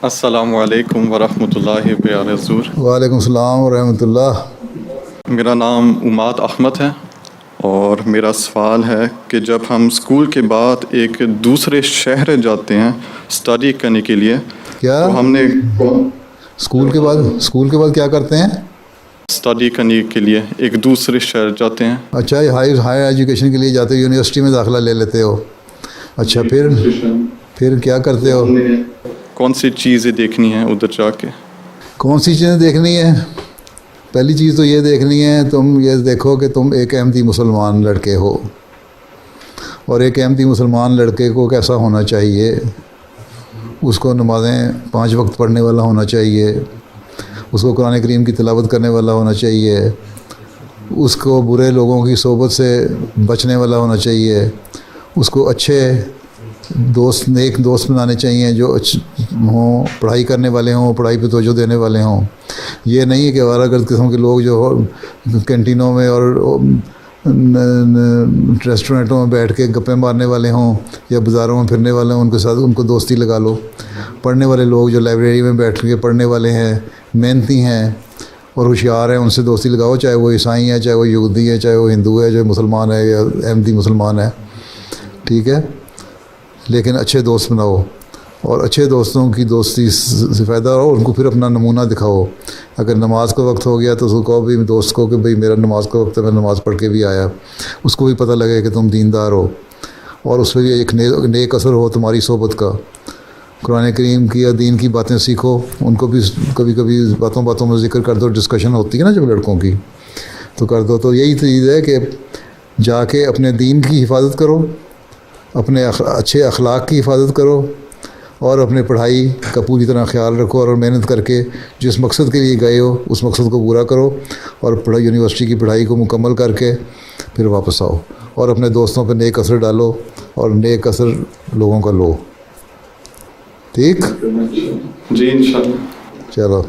السلام علیکم ورحمۃ اللہ پیارے حضور. وعلیکم السلام ورحمۃ اللہ. میرا نام عماد احمد ہے اور میرا سوال ہے کہ جب ہم اسکول کے بعد ایک دوسرے شہر جاتے ہیں اسٹڈی کرنے کے لیے کیا تو ہم نے اسکول کے بعد کیا کرتے ہیں؟ اسٹڈی کرنے کے لیے ایک دوسرے شہر جاتے ہیں. اچھا، یہ ہائر ایجوکیشن کے لیے جاتے ہو، یونیورسٹی میں داخلہ لے لیتے ہو. اچھا، پھر کیا کرتے ہو؟ کون سی چیزیں دیکھنی ہیں ادھر جا کے؟ کون سی چیزیں دیکھنی ہیں؟ پہلی چیز تو یہ دیکھنی ہے، تم یہ دیکھو کہ تم ایک احمدی مسلمان لڑکے ہو، اور ایک احمدی مسلمان لڑکے کو کیسا ہونا چاہیے. اس کو نمازیں 5 وقت پڑھنے والا ہونا چاہیے، اس کو قرآن کریم کی تلاوت کرنے والا ہونا چاہیے، اس کو برے لوگوں کی صحبت سے بچنے والا ہونا چاہیے، اس کو اچھے دوست، نیک دوست بنانے چاہیے جو ہوں، پڑھائی کرنے والے ہوں، پڑھائی پہ توجہ دینے والے ہوں. یہ نہیں ہے کہ آوارہ گرد قسم کے لوگ جو کینٹینوں میں اور ریسٹورنٹوں میں بیٹھ کے گپیں مارنے والے ہوں یا بازاروں میں پھرنے والے ہوں، ان کے ساتھ ان کو دوستی لگا لو. پڑھنے والے لوگ جو لائبریری میں بیٹھ کے پڑھنے والے ہیں، محنتی ہیں اور ہوشیار ہیں، ان سے دوستی لگاؤ، چاہے وہ عیسائی ہیں، چاہے وہ یہودی ہے، چاہے وہ ہندو ہے، چاہے مسلمان ہے یا احمدی مسلمان ہے. ٹھیک ہے، لیکن اچھے دوست بناؤ، اور اچھے دوستوں کی دوستی سے فائدہ ہو. ان کو پھر اپنا نمونہ دکھاؤ. اگر نماز کا وقت ہو گیا تو اس کو کہو بھی، دوست کو، کہ بھئی میرا نماز کا وقت ہے، میں نماز پڑھ کے بھی آیا. اس کو بھی پتہ لگے کہ تم دیندار ہو، اور اس پہ بھی ایک نیک اثر ہو تمہاری صحبت کا. قرآن کریم کی یا دین کی باتیں سیکھو. ان کو بھی کبھی کبھی باتوں میں ذکر کر دو. ڈسکشن ہوتی ہے نا جب لڑکوں کی، تو کر دو. تو یہی چیز ہے کہ جا کے اپنے دین کی حفاظت کرو، اپنے اچھے اخلاق کی حفاظت کرو، اور اپنے پڑھائی کا پوری طرح خیال رکھو، اور محنت کر کے جس مقصد کے لیے گئے ہو اس مقصد کو پورا کرو، اور یونیورسٹی کی پڑھائی کو مکمل کر کے پھر واپس آؤ، اور اپنے دوستوں پہ نیک اثر ڈالو، اور نیک اثر لوگوں کا لو. ٹھیک؟ جی انشاءاللہ. چلو.